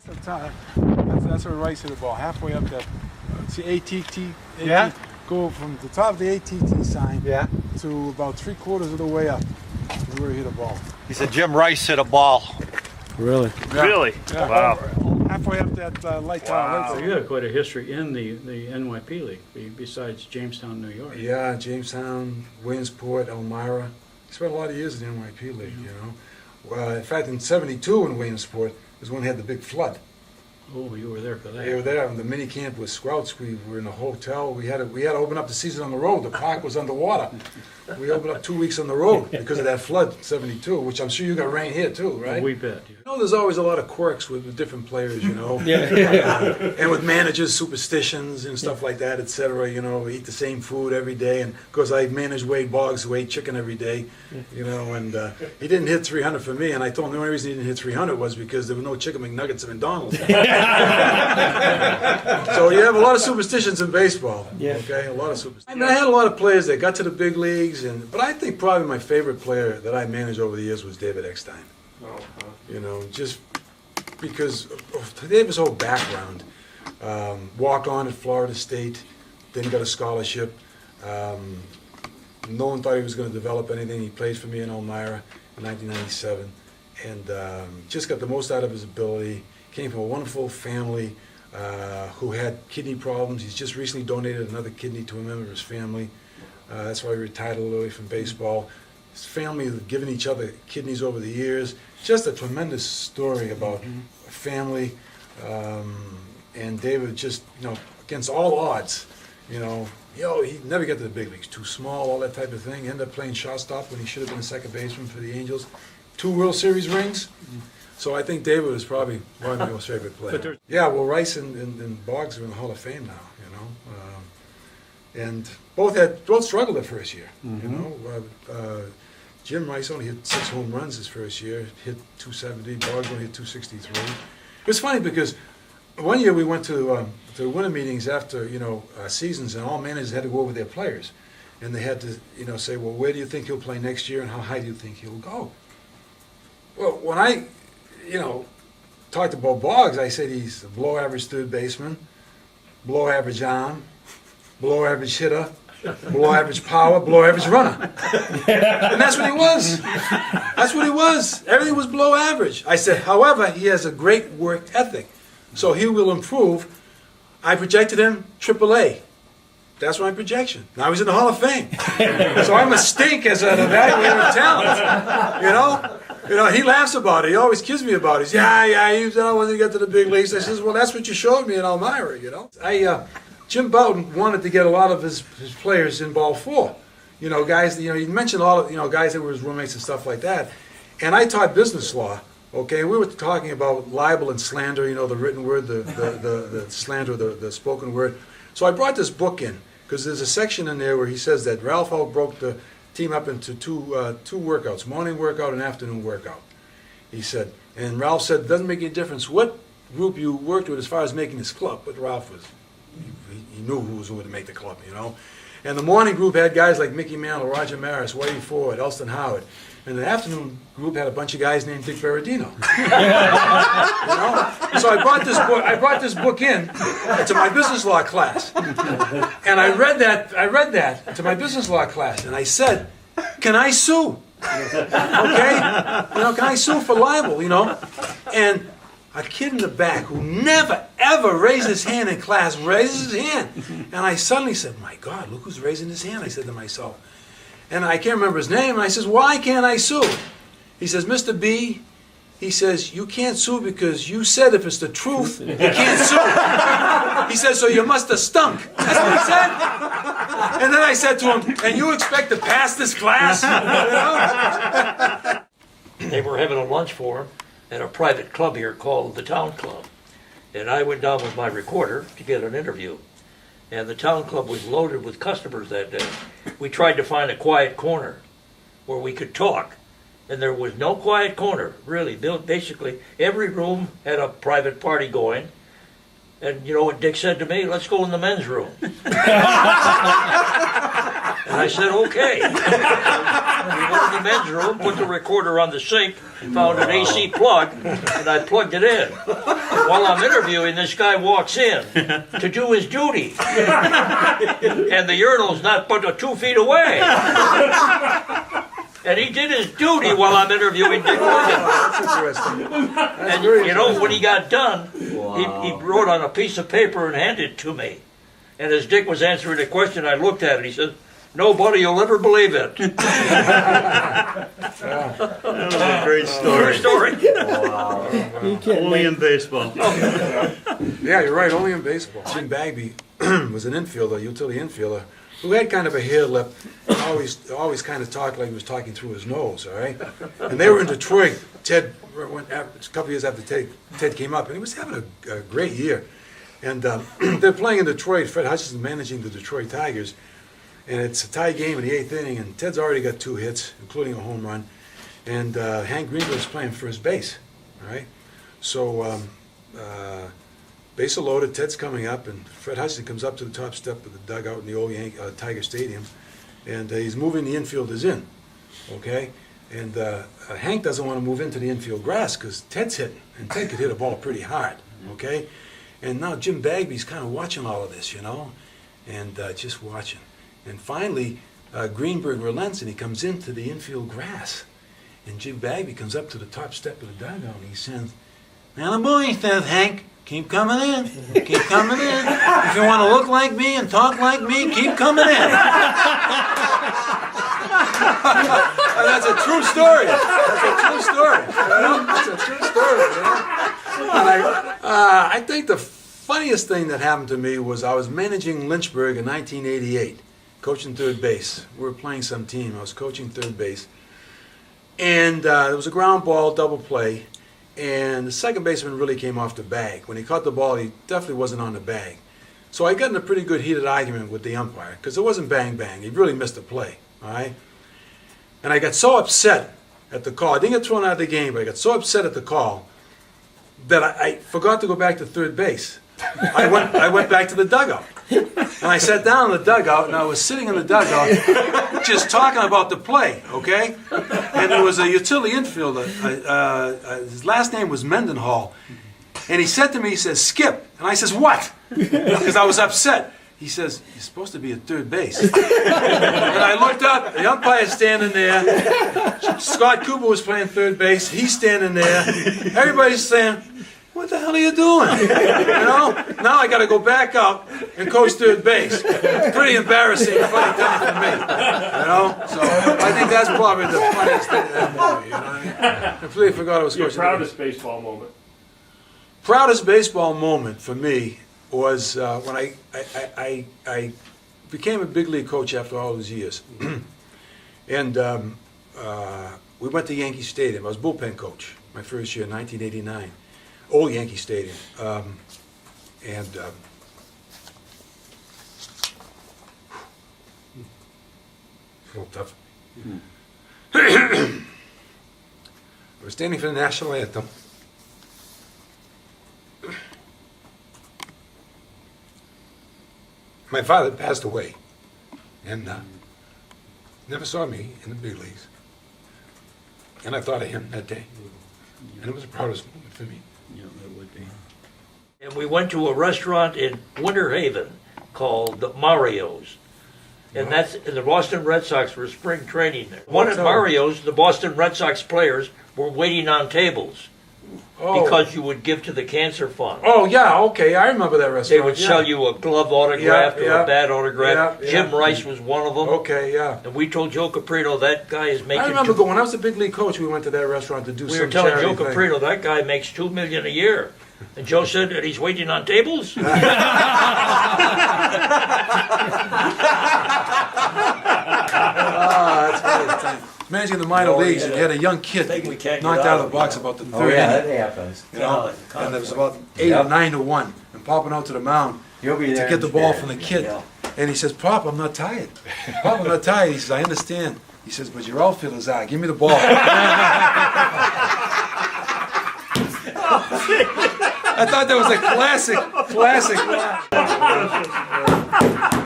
That's where Rice hit the ball, halfway up that. See ATT? Yeah. Go from the top of the ATT sign to about 3/4 of the way up is where he hit a ball. He said Jim Rice hit a ball. Really? Yeah. Really? Yeah. Wow. Halfway up that light tower. Wow. So you have quite a history in the NYP League, besides Jamestown, New York. Yeah, Jamestown, Williamsport, Elmira. Spent a lot of years in the NYP League, you know. In fact, in '72 in Williamsport was when we had the big flood. Oh, you were there for that. They were there. The mini camp with Scrouts. We were in a hotel. We had to open up the season on the road. The park was underwater. We opened up 2 weeks on the road because of that flood, '72, which I'm sure you got rain here too, right? We bet. You know, there's always a lot of quirks with different players, you know. Yeah. And with managers, superstitions and stuff like that, etc. You know, we eat the same food every day. And of course, I managed Wade Boggs, who ate chicken every day, you know. And he didn't hit 300 for me. And I told him the only reason he didn't hit 300 was because there were no chicken McNuggets at McDonald's. So you have a lot of superstitions in baseball. Yeah. Okay, a lot of superstitions. I mean, I had a lot of players that got to the big leagues, but I think probably my favorite player that I managed over the years was David Eckstein. You know, just because of David's whole background. Walk on at Florida State, then got a scholarship. No one thought he was going to develop anything. He played for me in Elmira in 1997, and just got the most out of his ability. Came from a wonderful family who had kidney problems. He's just recently donated another kidney to a member of his family. That's why he retired a little early from baseball. His family have given each other kidneys over the years. Just a tremendous story about a family. And David just, you know, against all odds, you know, he never got to the big leagues. Too small, all that type of thing. Ended up playing shortstop when he should have been a second baseman for the Angels. 2 World Series rings. So I think David was probably one of my most favorite players. Yeah, well, Rice and Boggs are in the Hall of Fame now, you know. And both struggled their first year, you know. Jim Rice only hit 6 home runs his first year, hit 270. Boggs only hit 263. It was funny because one year we went to winter meetings after, you know, seasons, and all managers had to go over their players. And they had to, you know, say, well, where do you think he'll play next year and how high do you think he'll go? Well, when I, you know, talked about Boggs, I said he's a below average third baseman, below average arm, below average hitter, below average power, below average runner. And that's what he was. That's what he was. Everything was below average. I said, however, he has a great work ethic, so he will improve. I projected him AAA. That's my projection. Now he's in the Hall of Fame. So I'm a stink as an evaluator of talent, you know? You know, he laughs about it. He always kids me about it. He's, he was, when he got to the big leagues. I says, well, that's what you showed me in Elmira, you know. Jim Bouton wanted to get a lot of his players in ball 4. You know, guys, you know, you mentioned all of, you know, guys that were his roommates and stuff like that. And I taught business law, okay? We were talking about libel and slander, you know, the written word, the slander, the spoken word. So I brought this book in, because there's a section in there where he says that Ralph Howe broke the team up into two workouts, morning workout and afternoon workout. He said, and Ralph said, it doesn't make any difference what group you worked with as far as making this club, but Ralph was, he knew who was who to make the club, you know. And the morning group had guys like Mickey Mantle, Roger Maris, Whitey Ford, Elston Howard. And the afternoon group had a bunch of guys named Dick Berardino. You know? So I brought this book in to my business law class. And I read that to my business law class. And I said, can I sue? Okay? You know, can I sue for libel, you know? And a kid in the back who never, ever raised his hand in class raises his hand. And I suddenly said, my God, look who's raising his hand, I said to myself. And I can't remember his name, and I says, why can't I sue? He says, Mr. B, he says, you can't sue because you said if it's the truth, you can't sue. He says, so you must have stunk. That's what he said. And then I said to him, and you expect to pass this class? You know? They were having a lunch for him at a private club here called the Town Club. And I went down with my recorder to get an interview. And the Town Club was loaded with customers that day. We tried to find a quiet corner where we could talk. And there was no quiet corner, really. Basically, every room had a private party going. And you know what Dick said to me? Let's go in the men's room. And I said, okay. went in the men's room, put the recorder on the sink, found an AC plug, and I plugged it in. While I'm interviewing, this guy walks in to do his duty. And the urinal's not but 2 feet away. And he did his duty while I'm interviewing Dick Williams. That's interesting. And you know, when he got done, he wrote on a piece of paper and handed it to me. And as Dick was answering the question, I looked at it. He said, "Nobody will ever believe it." That was a great True story. story. Only in baseball. Yeah, you're right, only in baseball. Jim Bagby was an infielder, utility infielder, who had kind of a hair lip, always kind of talked like he was talking through his nose, all right? And they were in Detroit. Ted went a couple years after Ted came up, and he was having a great year. And they're playing in Detroit. Fred Hutchinson managing the Detroit Tigers. And it's a tie game in the 8th inning, and Ted's already got 2 hits, including a home run. And Hank Greenberg's playing first base, all right? So base are loaded, Ted's coming up, and Fred Hutchinson comes up to the top step of the dugout in the old Tiger Stadium, and he's moving the infielders in, okay? And Hank doesn't want to move into the infield grass because Ted's hitting, and Ted could hit a ball pretty hard, okay? And now Jim Bagby's kind of watching all of this, you know, and just watching. And finally, Greenberg relents, and he comes into the infield grass. And Jim Bagby comes up to the top step of the dugout, and he says, "Now, boy," says Hank, "keep coming in, keep coming in. If you want to look like me and talk like me, keep coming in." That's a true story. That's a true story. You know? That's a true story. You know? And I think the funniest thing that happened to me was I was managing Lynchburg in 1988, coaching third base. We were playing some team. I was coaching third base. And it was a ground ball, double play. And the second baseman really came off the bag. When he caught the ball, he definitely wasn't on the bag. So I got in a pretty good heated argument with the umpire because it wasn't bang bang. He really missed the play, all right? And I got so upset at the call. I didn't get thrown out of the game, but I got so upset at the call that I forgot to go back to third base. I went back to the dugout. And I sat down in the dugout, and I was sitting in the dugout just talking about the play, okay? And there was a utility infielder. His last name was Mendenhall. And he said to me, he says, "Skip." And I says, "What?" Because I was upset. He says, "You're supposed to be at third base." And I looked up, the umpire's standing there. Scott Cooper was playing third base. He's standing there. Everybody's saying, "What the hell are you doing?" You know? Now I got to go back up and coach third base. It's pretty embarrassing, funny thing for me. You know? So I think that's probably the funniest thing that happened to me. You know? I completely forgot I was Your coaching. proudest baseball moment. Proudest baseball moment for me was when I became a big league coach after all those years. And we went to Yankee Stadium. I was bullpen coach my first year in 1989. Old Yankee Stadium. It's a little tough. I was standing for the national anthem. My father passed away and never saw me in the big leagues. And I thought of him that day. And it was the proudest moment for me. Yeah, that would be. And we went to a restaurant in Winter Haven called the Mario's. And that's, and the Boston Red Sox were spring training there. One at Mario's, the Boston Red Sox players were waiting on tables because you would give to the cancer fund. Oh, yeah, okay, I remember that restaurant. They would sell you a glove autograph or a bat autograph. Yeah, Jim Rice was one of them. Okay, yeah. And we told Joe Caprino, that guy is making... I remember going, when I was a big league coach, we went to that restaurant to do We some were telling Joe charity thing. Caprino, that guy makes $2 million a year. And Joe said that he's waiting on tables? That's funny. Managing the minor leagues, and you had a young kid we can't knocked get out out of the box about the Oh third yeah, inning. that happens. You know, and it was about 8 or 9 to 1, and popping out to the mound You'll be to there. get the ball from the kid. Yeah. And he says, "Pop, I'm not tired. Pop, I'm not tired." He says, "I understand." He says, "But your outfielders are. Give me the ball." I thought that was a classic line.